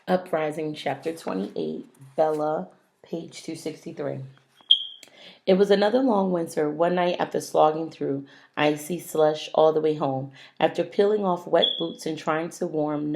Uprising, Chapter 28, Bella, page 263. It was another long winter. One night, after slogging through icy slush all the way home, after peeling off wet boots and trying to warm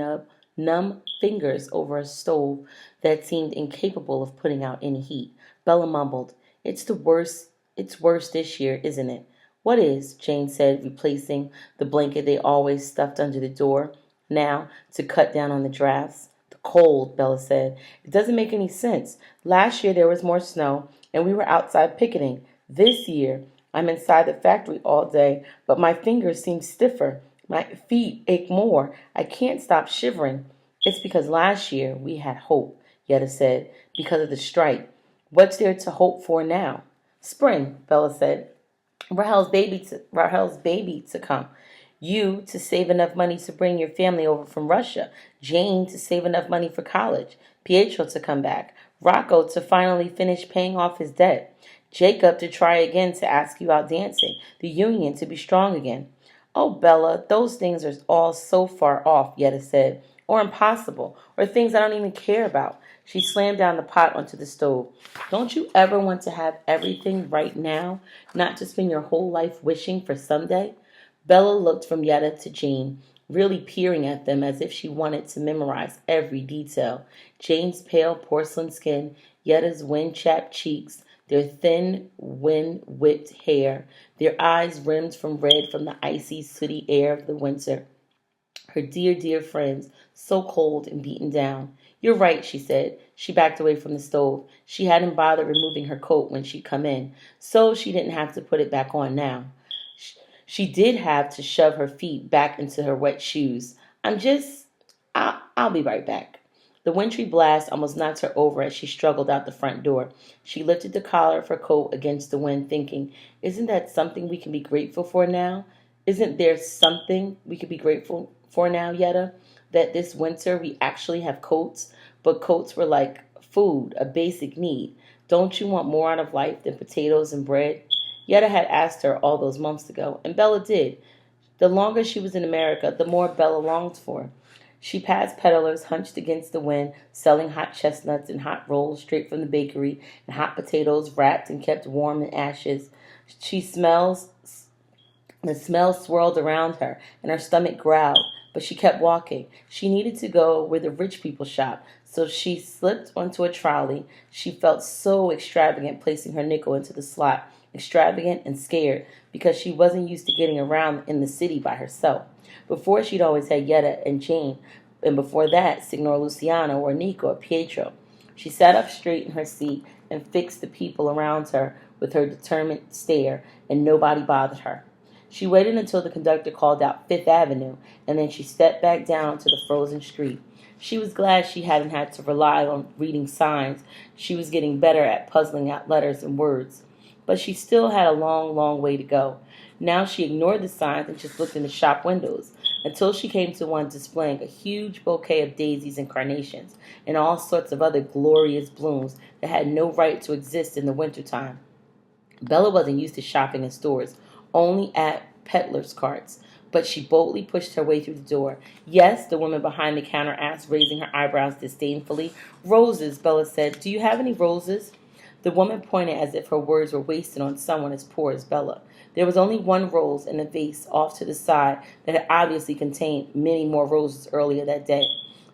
numb fingers over a stove that seemed incapable of putting out any heat, Bella mumbled, "It's the worst. It's worse this year, isn't it?" "What is?" Jane said, replacing the blanket they always stuffed under the door, now to cut down on the drafts. "The cold," Bella said. "It doesn't make any sense. Last year there was more snow, and we were outside picketing. This year, I'm inside the factory all day, but my fingers seem stiffer. My feet ache more. I can't stop shivering." "It's because last year we had hope," Yetta said, "because of the strike. What's there to hope for now?" "Spring," Bella said. Rahel's baby to come. You to save enough money to bring your family over from Russia. Jane to save enough money for college. Pietro to come back. Rocco to finally finish paying off his debt. Jacob to try again to ask you out dancing. The union to be strong again." "Oh, Bella, those things are all so far off," Yetta said. "Or impossible. Or things I don't even care about." She slammed down the pot onto the stove. "Don't you ever want to have everything right now? Not to spend your whole life wishing for someday?" Bella looked from Yetta to Jane, really peering at them as if she wanted to memorize every detail. Jane's pale porcelain skin, Yetta's wind-chapped cheeks, their thin, wind-whipped hair, their eyes rimmed from red from the icy, sooty air of the winter. Her dear, dear friends, so cold and beaten down. "You're right," she said. She backed away from the stove. She hadn't bothered removing her coat when she'd come in, so she didn't have to put it back on now. She did have to shove her feet back into her wet shoes. I'll be right back." The wintry blast almost knocked her over as she struggled out the front door. She lifted the collar of her coat against the wind, thinking, "Isn't that something we can be grateful for now? Isn't there something we could be grateful for now, Yetta? That this winter we actually have coats, but coats were like food, a basic need. Don't you want more out of life than potatoes and bread?" Yetta had asked her all those months ago, and Bella did. The longer she was in America, the more Bella longed for. She passed peddlers hunched against the wind, selling hot chestnuts and hot rolls straight from the bakery, and hot potatoes wrapped and kept warm in ashes. She smells The smell swirled around her, and her stomach growled, but she kept walking. She needed to go where the rich people shop, so she slipped onto a trolley. She felt so extravagant placing her nickel into the slot, extravagant and scared, because she wasn't used to getting around in the city by herself. Before, she'd always had Yetta and Jane, and before that, Signor Luciano or Nico or Pietro. She sat up straight in her seat and fixed the people around her with her determined stare, and nobody bothered her. She waited until the conductor called out Fifth Avenue, and then she stepped back down to the frozen street. She was glad she hadn't had to rely on reading signs. She was getting better at puzzling out letters and words. But she still had a long, long way to go. Now she ignored the signs and just looked in the shop windows until she came to one displaying a huge bouquet of daisies and carnations and all sorts of other glorious blooms that had no right to exist in the wintertime. Bella wasn't used to shopping in stores, only at peddlers' carts, but she boldly pushed her way through the door. "Yes," the woman behind the counter asked, raising her eyebrows disdainfully. "Roses," Bella said. "Do you have any roses?" The woman pointed as if her words were wasted on someone as poor as Bella. There was only one rose in a vase off to the side that had obviously contained many more roses earlier that day.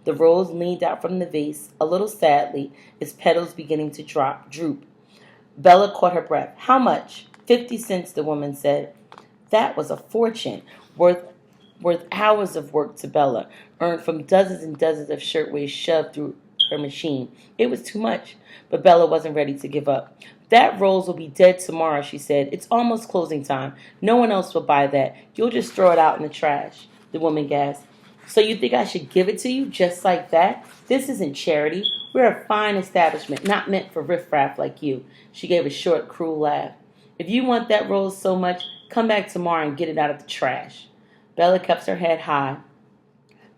The rose leaned out from the vase, a little sadly, its petals beginning to droop. Bella caught her breath. "How much?" 50 cents, the woman said. That was a fortune, worth hours of work to Bella, earned from dozens and dozens of shirtwaists shoved through her machine. It was too much, but Bella wasn't ready to give up. "That rose will be dead tomorrow," she said. "It's almost closing time. No one else will buy that. You'll just throw it out in the trash." The woman gasped. "So you think I should give it to you just like that? This isn't charity. We're a fine establishment, not meant for riffraff like you." She gave a short, cruel laugh. "If you want that rose so much, come back tomorrow and get it out of the trash." Bella kept her head high,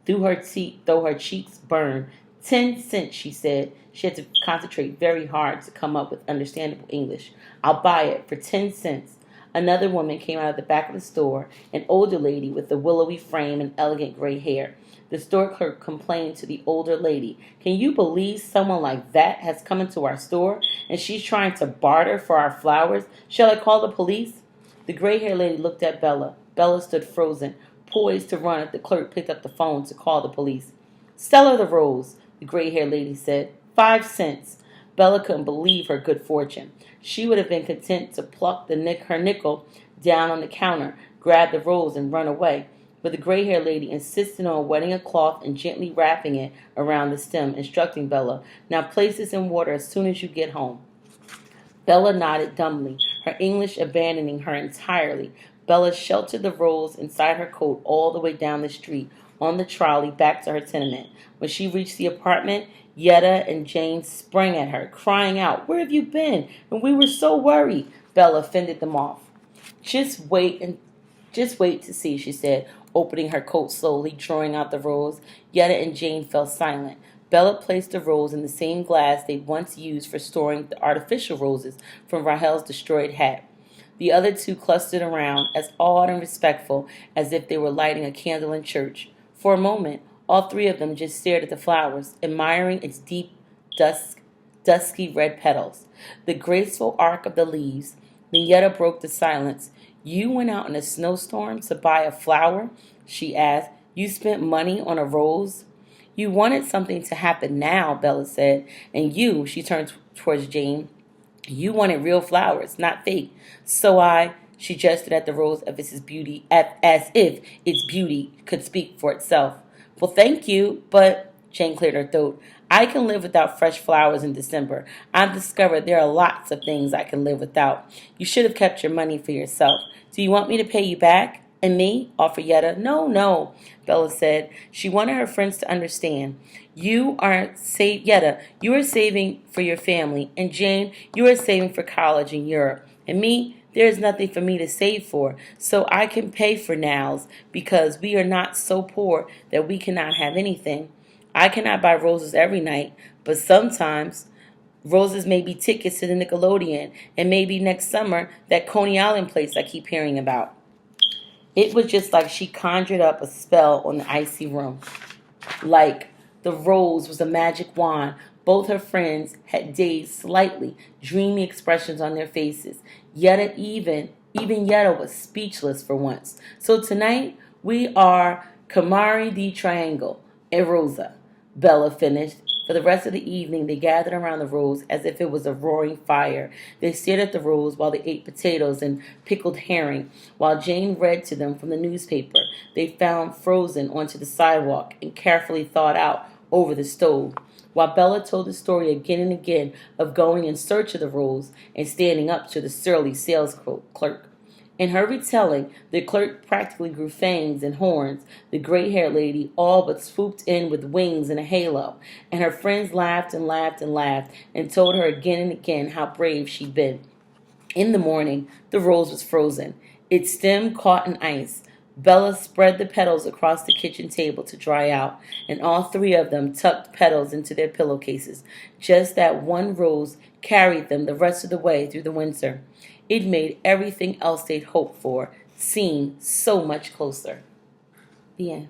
though her cheeks burned. 10 cents, she said. She had to concentrate very hard to come up with understandable English. "I'll buy it for 10 cents." Another woman came out of the back of the store, an older lady with a willowy frame and elegant gray hair. The store clerk complained to the older lady. Can you believe someone like that has come into our store and she's trying to barter for our flowers? Shall I call the police? The gray-haired lady looked at Bella. Bella stood frozen, poised to run if the clerk picked up the phone to call the police. Sell her the rose, the gray-haired lady said. 5 cents. Bella couldn't believe her good fortune. She would have been content to pluck her nickel down on the counter, grab the rose, and run away. But the gray-haired lady insisted on wetting a cloth and gently wrapping it around the stem, instructing Bella, now place this in water as soon as you get home. Bella nodded dumbly, her English abandoning her entirely. Bella sheltered the rose inside her coat all the way down the street, on the trolley back to her tenement. When she reached the apartment, Yetta and Jane sprang at her, crying out, "Where have you been? And we were so worried." Bella fended them off. Just wait to see," she said, opening her coat slowly, drawing out the rose. Yetta and Jane fell silent. Bella placed the rose in the same glass they'd once used for storing the artificial roses from Rahel's destroyed hat. The other two clustered around, as awed and respectful as if they were lighting a candle in church. For a moment, all three of them just stared at the flowers, admiring its deep, dusky red petals, the graceful arc of the leaves. Then Yetta broke the silence. "You went out in a snowstorm to buy a flower?" she asked. "You spent money on a rose?" "You wanted something to happen now," Bella said. "And you," she turned towards Jane, "you wanted real flowers, not fake. So she gestured at the rose as if its beauty could speak for itself. "Well, thank you, but," Jane cleared her throat, "I can live without fresh flowers in December. I've discovered there are lots of things I can live without. You should have kept your money for yourself. Do you want me to pay you back?" "And me?" offered Yetta. "No, no," Bella said. She wanted her friends to understand. Yetta, you are saving for your family, and Jane, you are saving for college in Europe. And me, there is nothing for me to save for, so I can pay for nows, because we are not so poor that we cannot have anything. I cannot buy roses every night, but sometimes roses may be tickets to the Nickelodeon, and maybe next summer that Coney Island place I keep hearing about." It was just like she conjured up a spell on the icy room. Like the rose was a magic wand. Both her friends had dazed, slightly dreamy expressions on their faces. Even Yetta was speechless for once. "So tonight we are Camari di Triangle e Rosa," Bella finished. For the rest of the evening, they gathered around the rose as if it was a roaring fire. They stared at the rose while they ate potatoes and pickled herring, while Jane read to them from the newspaper they found frozen onto the sidewalk and carefully thawed out over the stove, while Bella told the story again and again of going in search of the rose and standing up to the surly sales clerk. In her retelling, the clerk practically grew fangs and horns. The gray-haired lady all but swooped in with wings and a halo, and her friends laughed and laughed and laughed and told her again and again how brave she'd been. In the morning, the rose was frozen, its stem caught in ice. Bella spread the petals across the kitchen table to dry out, and all three of them tucked petals into their pillowcases. Just that one rose carried them the rest of the way through the winter. It made everything else they'd hoped for seem so much closer. The end.